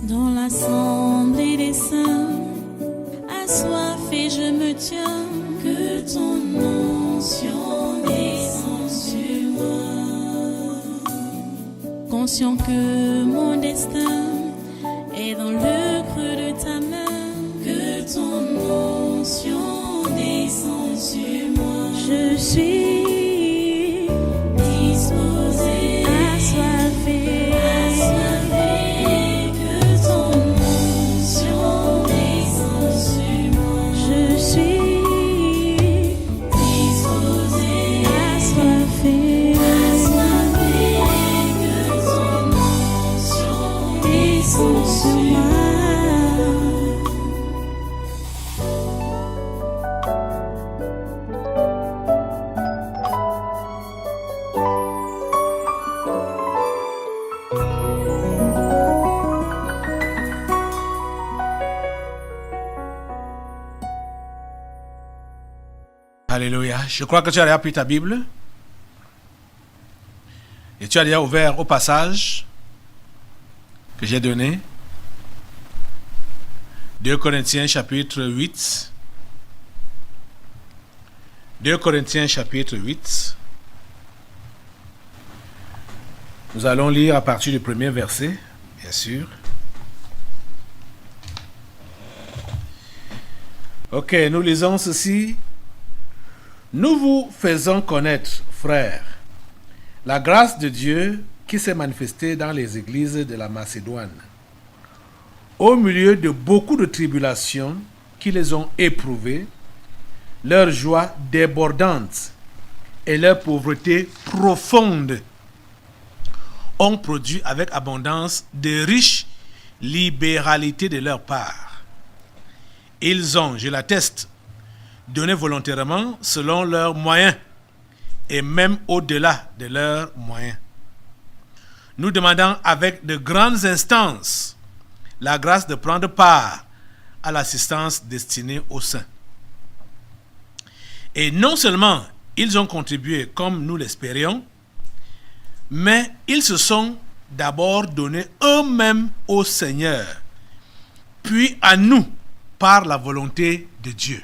Dans l'assemblée des saints, assoiffé je me tiens, que ton onction descende sur moi. Conscient que mon destin est dans le creux de ta main, que ton onction descende sur moi. Je suis disposé, assoiffé, que ton onction descende sur moi. Je suis disposé, assoiffé, que ton onction descende sur moi. Alléluia. Je crois que tu as déjà pris ta Bible et tu as déjà ouvert au passage que j'ai donné. 2 Corinthiens chapitre 8. 2 Corinthiens chapitre 8. Nous allons lire à partir du premier verset, bien sûr. Ok, nous lisons ceci. Nous vous faisons connaître, frères, la grâce de Dieu qui s'est manifestée dans les églises de la Macédoine, au milieu de beaucoup de tribulations qui les ont éprouvées, leur joie débordante et leur pauvreté profonde ont produit avec abondance de riches libéralités de leur part. Ils ont, je l'atteste, donné volontairement selon leurs moyens et même au-delà de leurs moyens. Nous demandons avec de grandes instances la grâce de prendre part à l'assistance destinée aux saints. Et non seulement ils ont contribué comme nous l'espérions, mais ils se sont d'abord donnés eux-mêmes au Seigneur, puis à nous par la volonté de Dieu.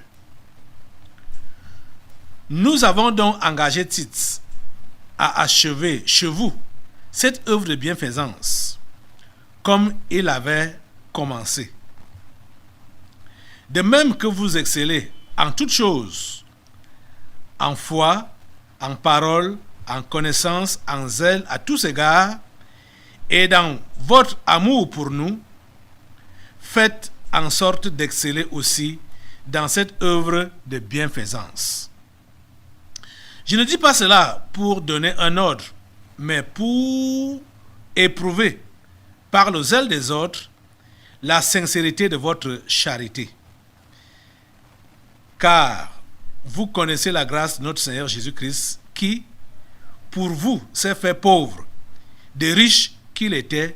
Nous avons donc engagé Tite à achever chez vous cette œuvre de bienfaisance, comme il avait commencé. De même que vous excellez en toutes choses, en foi, en parole, en connaissance, en zèle à tous égards, et dans votre amour pour nous, faites en sorte d'exceller aussi dans cette œuvre de bienfaisance. Je ne dis pas cela pour donner un ordre, mais pour éprouver par le zèle des autres la sincérité de votre charité. Car vous connaissez la grâce de notre Seigneur Jésus-Christ qui, pour vous, s'est fait pauvre, de riche qu'il était,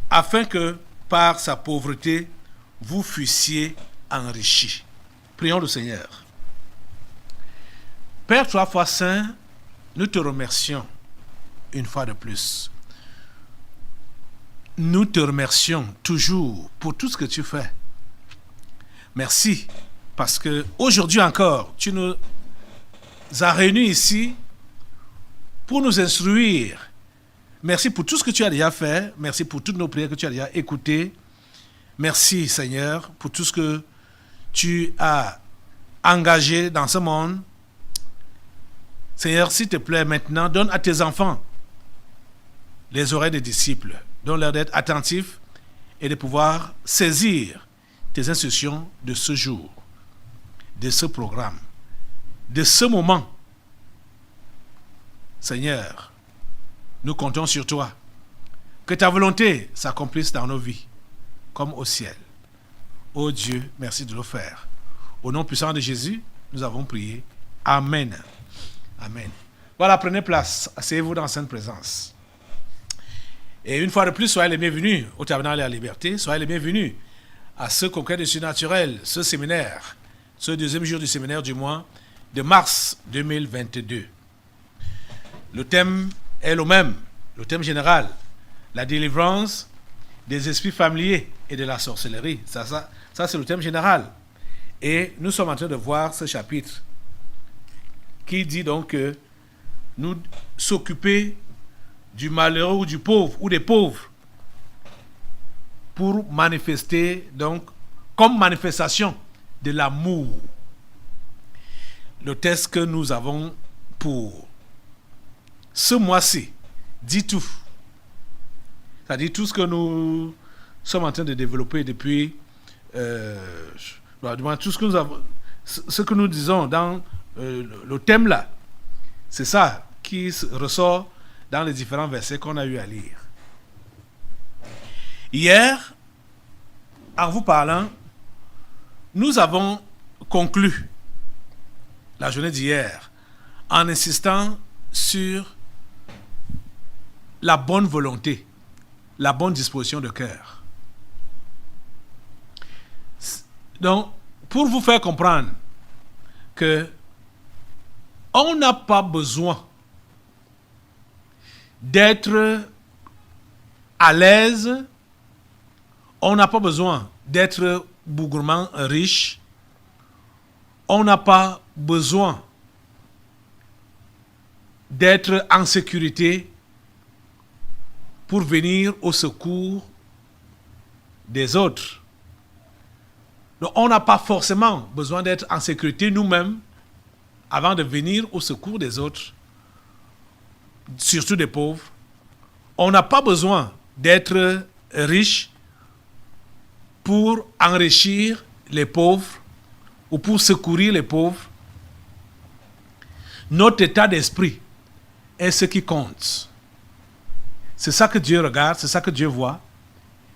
afin que, par sa pauvreté, vous fussiez enrichis. Prions le Seigneur. Père 3 fois saint, nous te remercions une fois de plus. Nous te remercions toujours pour tout ce que tu fais. Merci, parce que aujourd'hui encore, tu nous as réunis ici pour nous instruire. Merci pour tout ce que tu as déjà fait. Merci pour toutes nos prières que tu as déjà écoutées. Merci, Seigneur, pour tout ce que tu as engagé dans ce monde. Seigneur, s'il te plaît, maintenant, donne à tes enfants les oreilles des disciples. Donne-leur d'être attentifs et de pouvoir saisir tes instructions de ce jour, de ce programme, de ce moment. Seigneur, nous comptons sur toi. Que ta volonté s'accomplisse dans nos vies, comme au ciel. Ô Dieu, merci de le faire. Au nom puissant de Jésus, nous avons prié. Amen. Amen. Voilà, prenez place. Asseyez-vous dans sainte présence. Et une fois de plus, soyez les bienvenus au Tabernacle de la Liberté. Soyez les bienvenus à ce congrès de surnaturel, ce séminaire, ce deuxième jour du séminaire du mois de mars 2022. Le thème est le même, le thème général, la délivrance des esprits familiers et de la sorcellerie. Ça c'est le thème général. Et nous sommes en train de voir ce chapitre qui dit donc que nous s'occuper du malheureux ou du pauvre ou des pauvres pour manifester, donc, comme manifestation de l'amour. Le texte que nous avons pour ce mois-ci dit tout. C'est-à-dire tout ce que nous sommes en train de développer depuis tout ce que nous avons, ce que nous disons dans le thème là, c'est ça qui ressort dans les différents versets qu'on a eu à lire. Hier, en vous parlant, nous avons conclu la journée d'hier en insistant sur la bonne volonté, la bonne disposition de cœur. Donc, pour vous faire comprendre que on n'a pas besoin d'être à l'aise, on n'a pas besoin d'être bougrement riche, on n'a pas besoin d'être en sécurité pour venir au secours des autres. Donc, on n'a pas forcément besoin d'être en sécurité nous-mêmes avant de venir au secours des autres, surtout des pauvres. On n'a pas besoin d'être riche pour enrichir les pauvres ou pour secourir les pauvres. Notre état d'esprit est ce qui compte. C'est ça que Dieu regarde, c'est ça que Dieu voit,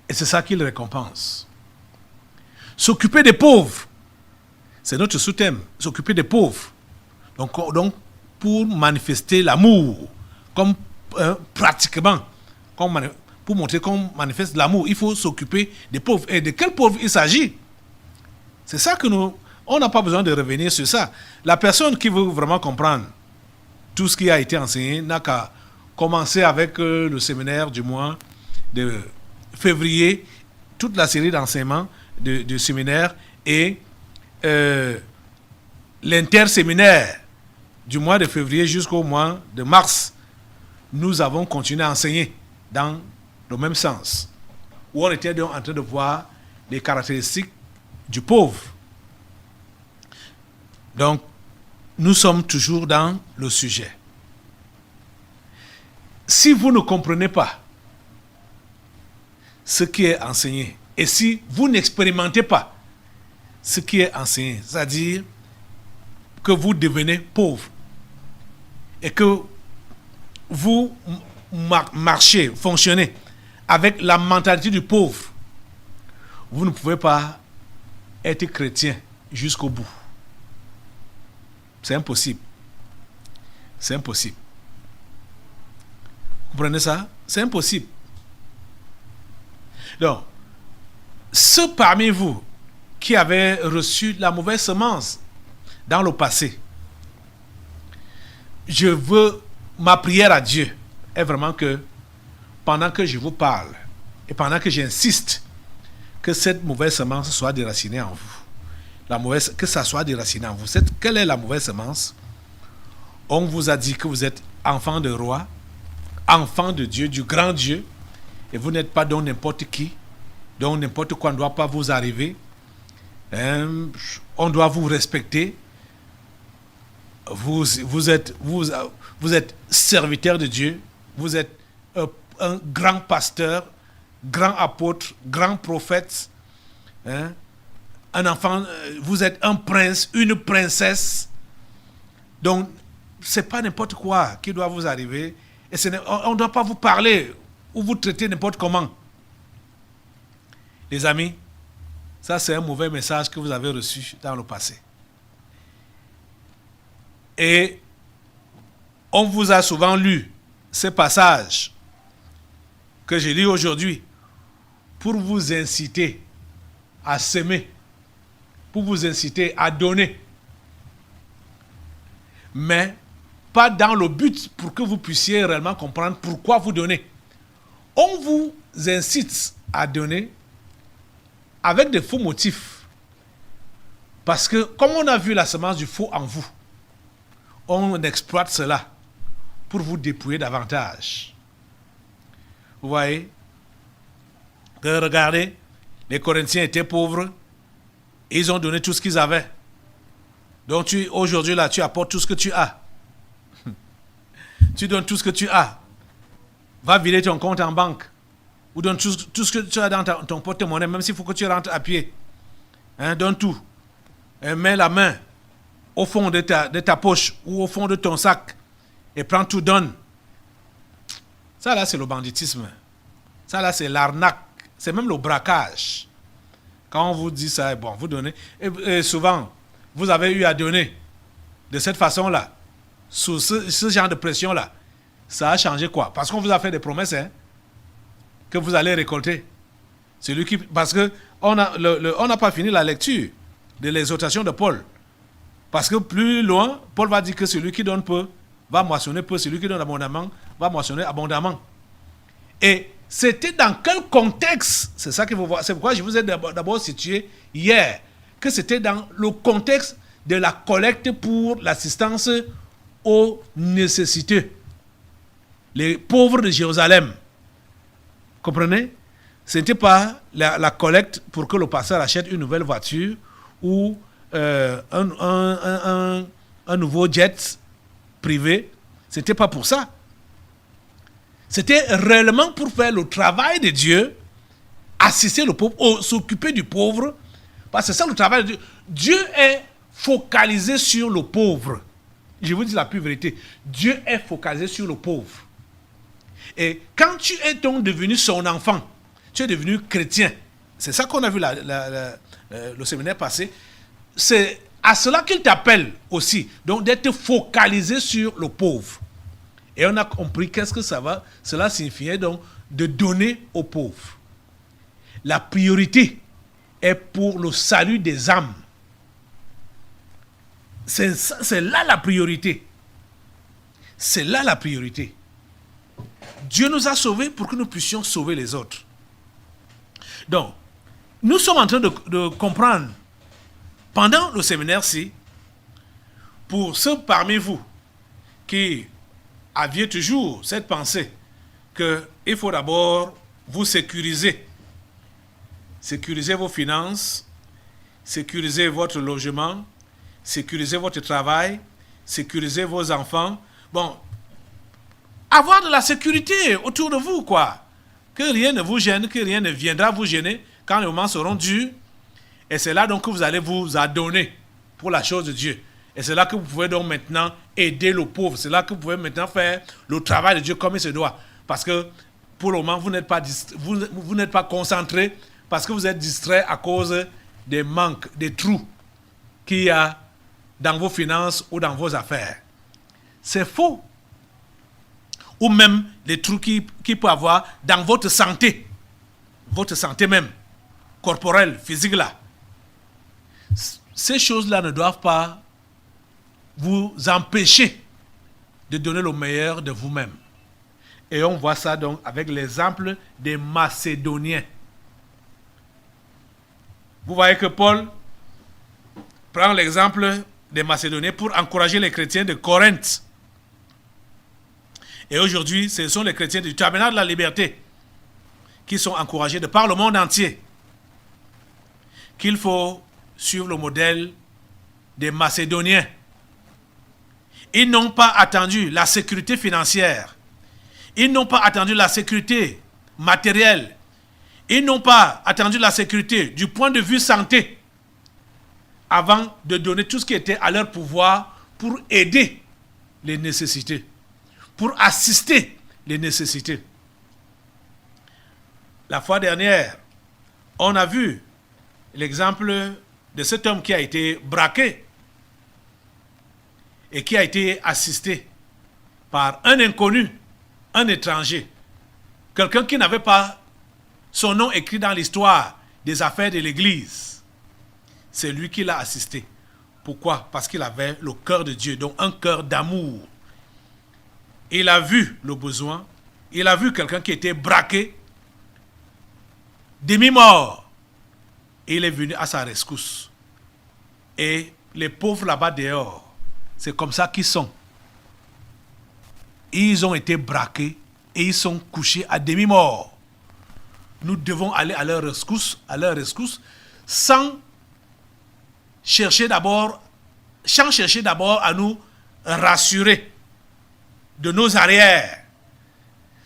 et c'est ça qu'il récompense. S'occuper des pauvres, c'est notre sous-thème, s'occuper des pauvres. Donc pour manifester l'amour, comme pratiquement, pour montrer qu'on manifeste l'amour, il faut s'occuper des pauvres. Et de quels pauvres il s'agit? C'est ça que on n'a pas besoin de revenir sur ça. La personne qui veut vraiment comprendre tout ce qui a été enseigné n'a qu'à commencer avec le séminaire du mois de février, toute la série d'enseignements du séminaire et l'interséminaire du mois de février jusqu'au mois de mars. Nous avons continué à enseigner dans le même sens, où on était donc en train de voir les caractéristiques du pauvre. Donc, nous sommes toujours dans le sujet. Si vous ne comprenez pas ce qui est enseigné, et si vous n'expérimentez pas ce qui est enseigné, c'est-à-dire que vous devenez pauvre, et que vous marchez, fonctionnez avec la mentalité du pauvre, vous ne pouvez pas être chrétien jusqu'au bout. C'est impossible. C'est impossible. Vous comprenez ça? C'est impossible. Donc, ceux parmi vous qui avaient reçu la mauvaise semence dans le passé, ma prière à Dieu est vraiment que pendant que je vous parle et pendant que j'insiste que cette mauvaise semence soit déracinée en vous, que ça soit déraciné en vous. Quelle est la mauvaise semence? On vous a dit que vous êtes enfant de roi, enfant de Dieu, du grand Dieu, et vous n'êtes pas donc n'importe qui, donc n'importe quoi ne doit pas vous arriver. On doit vous respecter. Vous êtes serviteur de Dieu, vous êtes un grand pasteur, grand apôtre, grand prophète, un enfant, vous êtes un prince, une princesse. Donc, c'est pas n'importe quoi qui doit vous arriver. Et on ne doit pas vous parler ou vous traiter n'importe comment. Les amis, ça c'est un mauvais message que vous avez reçu dans le passé. Et on vous a souvent lu ces passages que j'ai lus aujourd'hui pour vous inciter à s'aimer, pour vous inciter à donner. Mais pas dans le but pour que vous puissiez réellement comprendre pourquoi vous donnez. On vous incite à donner avec de faux motifs. Parce que, comme on a vu la semence du faux en vous, on exploite cela pour vous dépouiller davantage. Vous voyez que, regardez, les Corinthiens étaient pauvres, et ils ont donné tout ce qu'ils avaient. Donc aujourd'hui, là, tu apportes tout ce que tu as. Tu donnes tout ce que tu as. Va vider ton compte en banque. Ou donne tout ce que tu as dans ton porte-monnaie, même s'il faut que tu rentres à pied. Donne tout. Mets la main au fond de ta poche ou au fond de ton sac et prends tout, donne. Ça là, c'est le banditisme. Ça là, c'est l'arnaque. C'est même le braquage. Quand on vous dit ça, bon, vous donnez. Et souvent, vous avez eu à donner de cette façon-là, sous ce genre de pression-là. Ça a changé quoi? Parce qu'on vous a fait des promesses, que vous allez récolter. Parce que on n'a pas fini la lecture de l'exhortation de Paul. Parce que plus loin, Paul va dire que celui qui donne peu va moissonner peu, celui qui donne abondamment va moissonner abondamment. Et c'était dans quel contexte? C'est ça qu'il faut voir. C'est pourquoi je vous ai d'abord situé hier que c'était dans le contexte de la collecte pour l'assistance aux nécessiteux. Les pauvres de Jérusalem. Comprenez? Ce n'était pas la collecte pour que le pasteur achète une nouvelle voiture ou un nouveau jet privé. Ce n'était pas pour ça. C'était réellement pour faire le travail de Dieu, assister le pauvre, s'occuper du pauvre. Parce que c'est ça le travail de Dieu. Dieu est focalisé sur le pauvre. Je vous dis la pure vérité. Dieu est focalisé sur le pauvre. Et quand tu es donc devenu son enfant, tu es devenu chrétien. C'est ça qu'on a vu le séminaire passé. C'est à cela qu'il t'appelle aussi. Donc d'être focalisé sur le pauvre. Et on a compris qu'est-ce que cela signifiait donc de donner aux pauvres. La priorité est pour le salut des âmes. C'est là la priorité. C'est là la priorité. Dieu nous a sauvés pour que nous puissions sauver les autres. Donc, nous sommes en train de comprendre, pendant le séminaire-ci, pour ceux parmi vous qui aviez toujours cette pensée qu'il faut d'abord vous sécuriser. Sécuriser vos finances, sécuriser votre logement, sécuriser votre travail, sécuriser vos enfants. Bon, avoir de la sécurité autour de vous, quoi. Que rien ne vous gêne, que rien ne viendra vous gêner quand les moments seront durs. Et c'est là donc que vous allez vous adonner pour la chose de Dieu. Et c'est là que vous pouvez donc maintenant aider le pauvre. C'est là que vous pouvez maintenant faire le travail de Dieu comme il se doit. Parce que pour le moment, vous n'êtes pas concentré parce que vous êtes distrait à cause des manques, des trous qu'il y a dans vos finances ou dans vos affaires. C'est faux. Ou même les trous qu'il peut y avoir dans votre santé même, corporelle, physique là. Ces choses-là ne doivent pas vous empêcher de donner le meilleur de vous-même. Et on voit ça donc avec l'exemple des Macédoniens. Vous voyez que Paul prend l'exemple des Macédoniens pour encourager les chrétiens de Corinthe. Et aujourd'hui, ce sont les chrétiens du Tabernacle de la Liberté qui sont encouragés de par le monde entier qu'il faut suivre le modèle des Macédoniens. Ils n'ont pas attendu la sécurité financière. Ils n'ont pas attendu la sécurité matérielle. Ils n'ont pas attendu la sécurité du point de vue santé avant de donner tout ce qui était à leur pouvoir pour aider les nécessités, pour assister les nécessités. La fois dernière, on a vu l'exemple de cet homme qui a été braqué et qui a été assisté par un inconnu, un étranger, quelqu'un qui n'avait pas son nom écrit dans l'histoire des affaires de l'Église. C'est lui qui l'a assisté. Pourquoi? Parce qu'il avait le cœur de Dieu, donc un cœur d'amour. Il a vu le besoin, il a vu quelqu'un qui était braqué, demi-mort. Et il est venu à sa rescousse. Et les pauvres là-bas dehors, c'est comme ça qu'ils sont. Ils ont été braqués et ils sont couchés à demi-mort. Nous devons aller à leur rescousse, sans chercher d'abord à nous rassurer de nos arrières,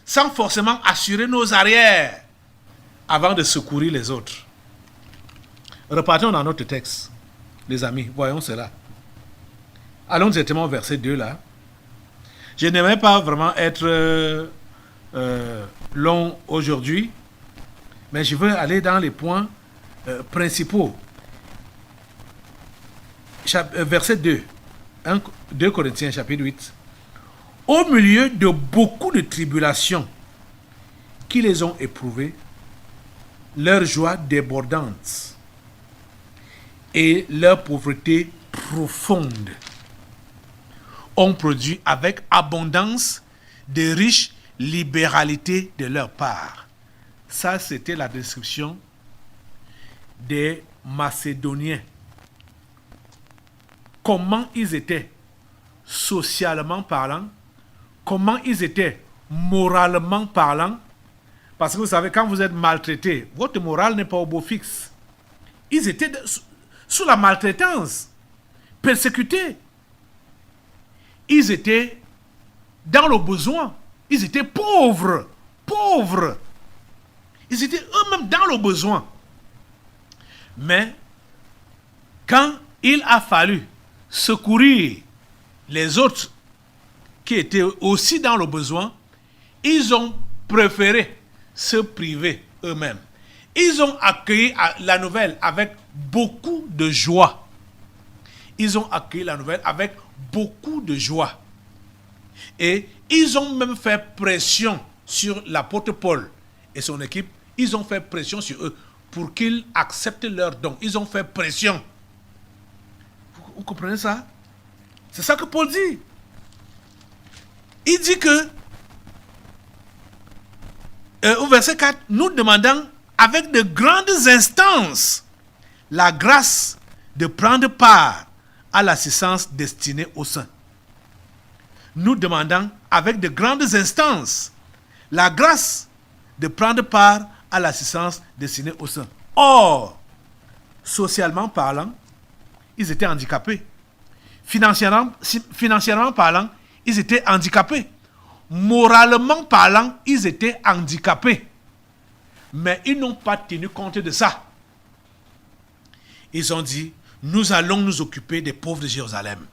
sans forcément assurer nos arrières avant de secourir les autres. Repartons dans notre texte, les amis, voyons cela. Allons directement au verset 2 là. Je n'aimerais pas vraiment être long aujourd'hui, mais je veux aller dans les points principaux. Verset 2, 2 Corinthiens chapitre 8. Au milieu de beaucoup de tribulations qui les ont éprouvées, leur joie débordante et leur pauvreté profonde ont produit avec abondance de riches libéralités de leur part. Ça, c'était la description des Macédoniens. Comment ils étaient socialement parlant, comment ils étaient moralement parlant. Parce que vous savez, quand vous êtes maltraité, votre morale n'est pas au beau fixe. Ils étaient sous la maltraitance, persécutés. Ils étaient dans le besoin. Ils étaient pauvres. Ils étaient eux-mêmes dans le besoin. Mais quand il a fallu secourir les autres qui étaient aussi dans le besoin, ils ont préféré se priver eux-mêmes. Ils ont accueilli la nouvelle avec beaucoup de joie. Et ils ont même fait pression sur l'apôtre Paul et son équipe. Ils ont fait pression sur eux pour qu'ils acceptent leurs dons. Ils ont fait pression. Vous comprenez ça? C'est ça que Paul dit. Il dit que, au verset 4, nous demandons avec de grandes instances la grâce de prendre part à l'assistance destinée aux saints. Nous demandons avec de grandes instances la grâce de prendre part à l'assistance destinée aux saints. Or, socialement parlant, ils étaient handicapés. Financièrement parlant, ils étaient handicapés. Moralement parlant, ils étaient handicapés. Mais ils n'ont pas tenu compte de ça. Ils ont dit, nous allons nous occuper des pauvres de Jérusalem.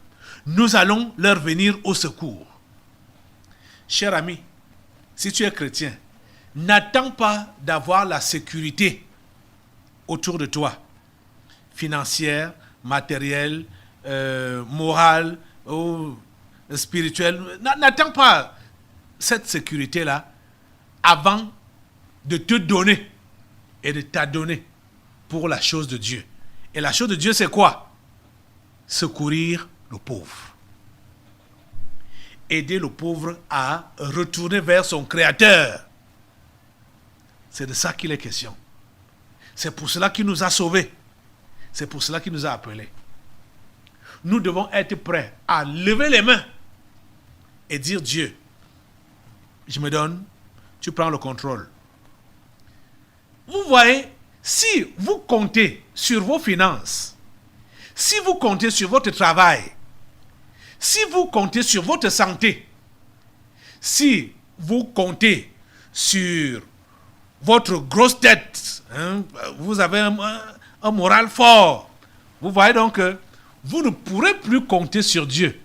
Nous allons leur venir au secours. Cher ami, si tu es chrétien, n'attends pas d'avoir la sécurité autour de toi, financière, matérielle, morale, spirituelle. N'attends pas cette sécurité-là avant de te donner et de t'adonner pour la chose de Dieu. Et la chose de Dieu, c'est quoi? Secourir le pauvre. Aider le pauvre à retourner vers son Créateur. C'est de ça qu'il est question. C'est pour cela qu'il nous a sauvés. C'est pour cela qu'il nous a appelés. Nous devons être prêts à lever les mains et dire, Dieu, je me donne, tu prends le contrôle. Vous voyez, si vous comptez sur vos finances, si vous comptez sur votre travail, si vous comptez sur votre santé, si vous comptez sur votre grosse tête, vous avez un moral fort, vous voyez donc que vous ne pourrez plus compter sur Dieu.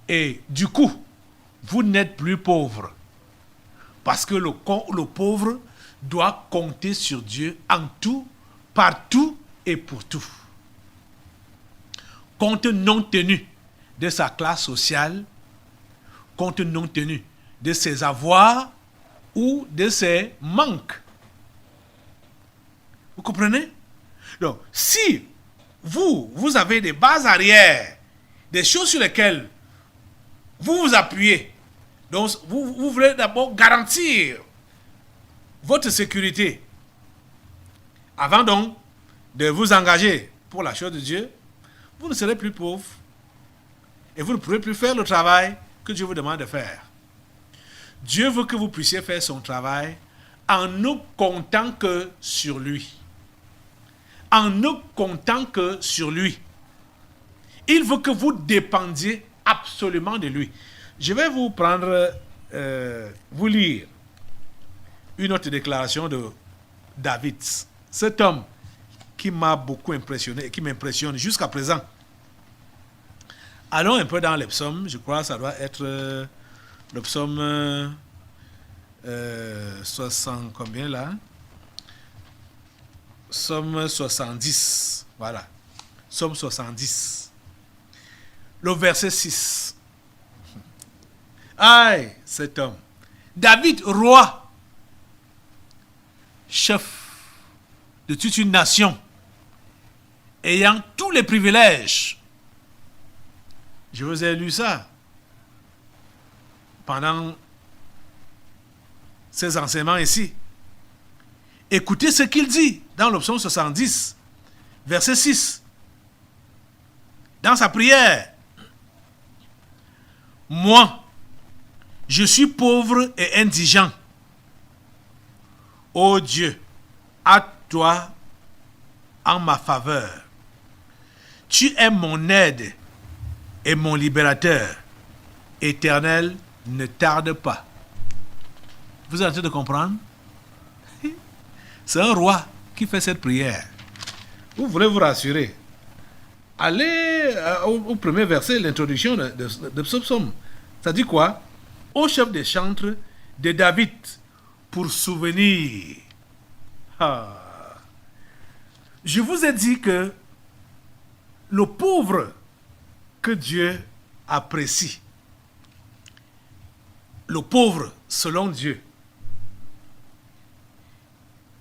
Et du coup, vous n'êtes plus pauvre. Parce que le pauvre doit compter sur Dieu en tout, partout et pour tout. Compte non tenu de sa classe sociale, compte non tenu de ses avoirs ou de ses manques. Vous comprenez? Donc, si vous avez des bases arrière, des choses sur lesquelles vous vous appuyez, donc vous voulez d'abord garantir votre sécurité Avant donc de vous engager pour la chose de Dieu, vous ne serez plus pauvre et vous ne pourrez plus faire le travail que Dieu vous demande de faire. Dieu veut que vous puissiez faire son travail en ne comptant que sur lui. En ne comptant que sur lui. Il veut que vous dépendiez absolument de lui. Je vais vous prendre, vous lire une autre déclaration de David. Cet homme qui m'a beaucoup impressionné, qui m'impressionne jusqu'à présent. Allons un peu dans les psaumes. Je crois que ça doit être le psaume 60, combien là? Psaume 70. Voilà. Psaume 70. Le verset 6. Aïe, cet homme. David, roi, chef de toute une nation, ayant tous les privilèges. Je vous ai lu ça pendant ces enseignements ici. Écoutez ce qu'il dit dans le psaume 70, verset 6. Dans sa prière. Moi, je suis pauvre et indigent. Ô Dieu, à toi en ma faveur. Tu es mon aide et mon libérateur. Éternel, ne tarde pas. Vous êtes en train de comprendre? C'est un roi qui fait cette prière. Vous voulez vous rassurer. Allez au premier verset, l'introduction de ce psaume. Ça dit quoi? Au chef des chantres de David, pour souvenir. Je vous ai dit que le pauvre que Dieu apprécie, le pauvre selon Dieu,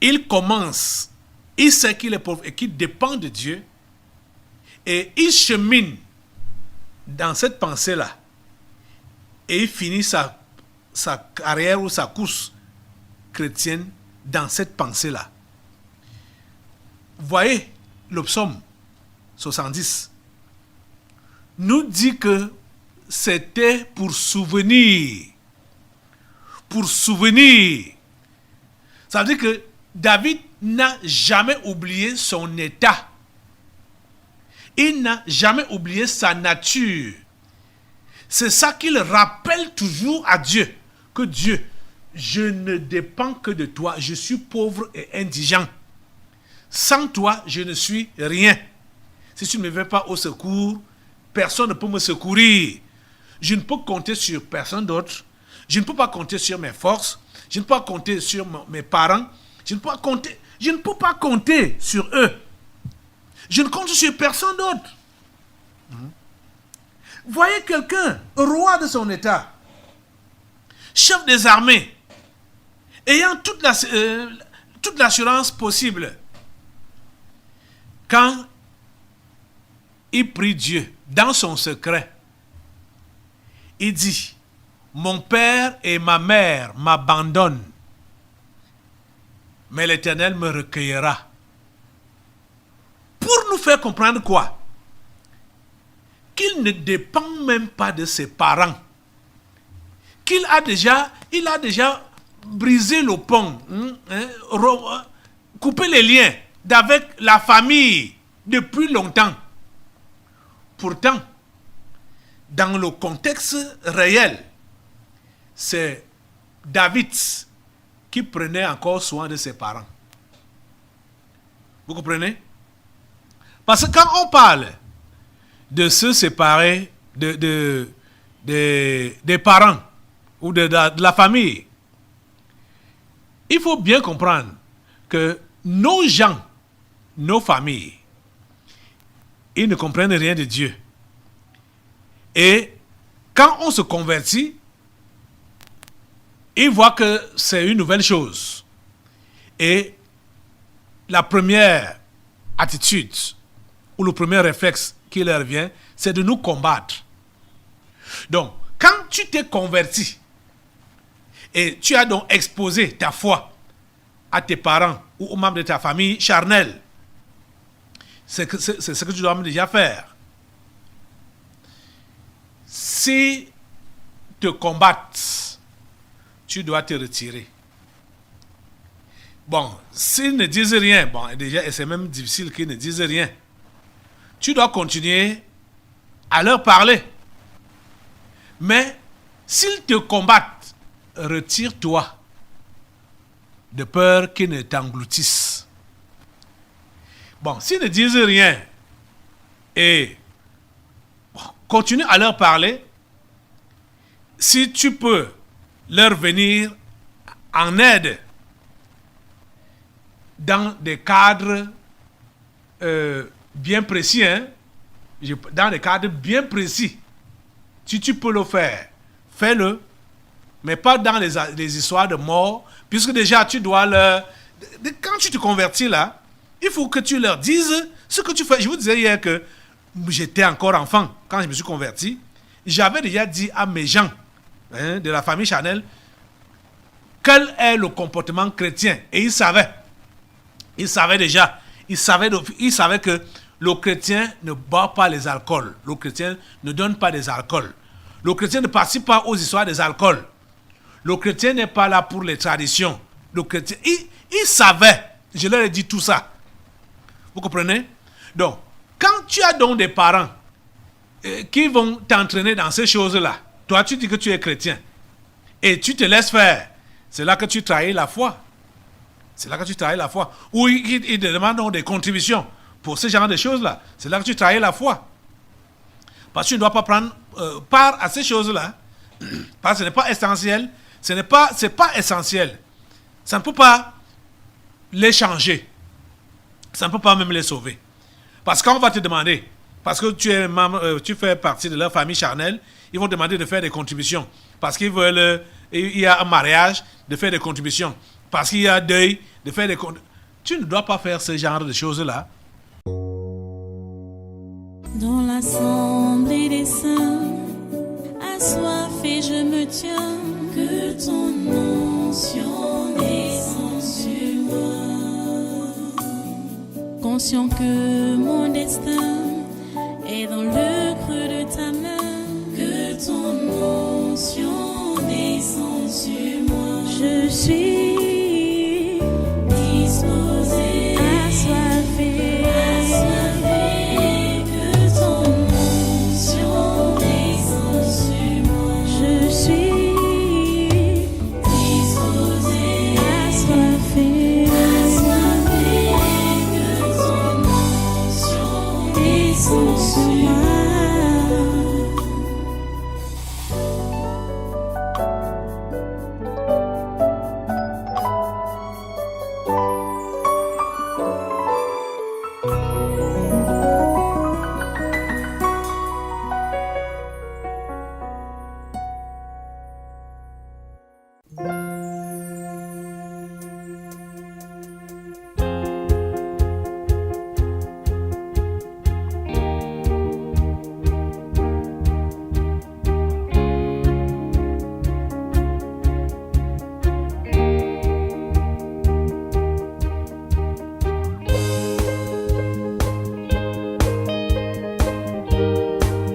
il commence, il sait qu'il est pauvre et qu'il dépend de Dieu, et il chemine dans cette pensée-là, et il finit sa carrière ou sa course chrétienne dans cette pensée-là. Voyez, le psaume 70 nous dit que c'était pour souvenir. Pour souvenir. Ça veut dire que David n'a jamais oublié son état. Il n'a jamais oublié sa nature. C'est ça qu'il rappelle toujours à Dieu. Que Dieu, je ne dépends que de toi. Je suis pauvre et indigent. Sans toi, je ne suis rien. Si tu ne me viens pas au secours, personne ne peut me secourir. Je ne peux compter sur personne d'autre. Je ne peux pas compter sur mes forces. Je ne peux pas compter sur mes parents. Je ne peux pas compter sur eux. Je ne compte sur personne d'autre. Voyez quelqu'un, roi de son état, chef des armées, ayant toute l'assurance possible. Quand il prie Dieu dans son secret, il dit, mon père et ma mère m'abandonnent, mais l'Éternel me recueillera. Pour nous faire comprendre quoi? Qu'il ne dépend même pas de ses parents. Il a déjà brisé le pont, coupé les liens avec la famille depuis longtemps. Pourtant, dans le contexte réel, c'est David qui prenait encore soin de ses parents. Vous comprenez? Parce que quand on parle de se séparer des parents ou de la famille, il faut bien comprendre que nos gens, nos familles, ils ne comprennent rien de Dieu. Et quand on se convertit, ils voient que c'est une nouvelle chose. Et la première attitude ou le premier réflexe qui leur vient, c'est de nous combattre. Donc, quand tu t'es converti et tu as donc exposé ta foi à tes parents ou aux membres de ta famille charnelle. C'est ce que tu dois déjà faire. Si te combattent, tu dois te retirer. Bon, s'ils ne disent rien, bon, déjà, et c'est même difficile qu'ils ne disent rien, tu dois continuer à leur parler. Mais s'ils te combattent, retire-toi de peur qu'ils ne t'engloutissent. Bon, s'ils ne disent rien et bon, continue à leur parler, si tu peux leur venir en aide dans des cadres bien précis, dans des cadres bien précis, si tu peux le faire, fais-le, mais pas dans les histoires de mort, puisque déjà tu dois leur... Quand tu te convertis là, il faut que tu leur dises ce que tu fais. Je vous disais hier que j'étais encore enfant quand je me suis converti. J'avais déjà dit à mes gens de la famille Chanel quel est le comportement chrétien. Et ils savaient. Ils savaient déjà. Ils savaient que le chrétien ne boit pas les alcools. Le chrétien ne donne pas des alcools. Le chrétien ne participe pas aux histoires des alcools. Le chrétien n'est pas là pour les traditions. Le chrétien, ils savaient. Je leur ai dit tout ça. Vous comprenez? Donc, quand tu as donc des parents qui vont t'entraîner dans ces choses-là, toi tu dis que tu es chrétien et tu te laisses faire, c'est là que tu trahis la foi. C'est là que tu trahis la foi. Ou ils te demandent donc des contributions pour ce genre de choses-là. C'est là que tu trahis la foi. Parce que tu ne dois pas prendre part à ces choses-là. Parce que ce n'est pas essentiel. C'est pas essentiel. Ça ne peut pas les changer. Ça ne peut pas même les sauver. Parce qu'on va te demander, parce que tu es membre, tu fais partie de leur famille charnelle, ils vont te demander de faire des contributions. Parce qu'ils veulent, il y a un mariage, de faire des contributions. Parce qu'il y a deuil, de faire des contributions. Tu ne dois pas faire ce genre de choses-là. Dans l'assemblée des saints, assoiffé je me tiens, que ton onction descende sur moi. Conscient que mon destin est dans le creux de ta main, que ton onction descende sur moi. Je suis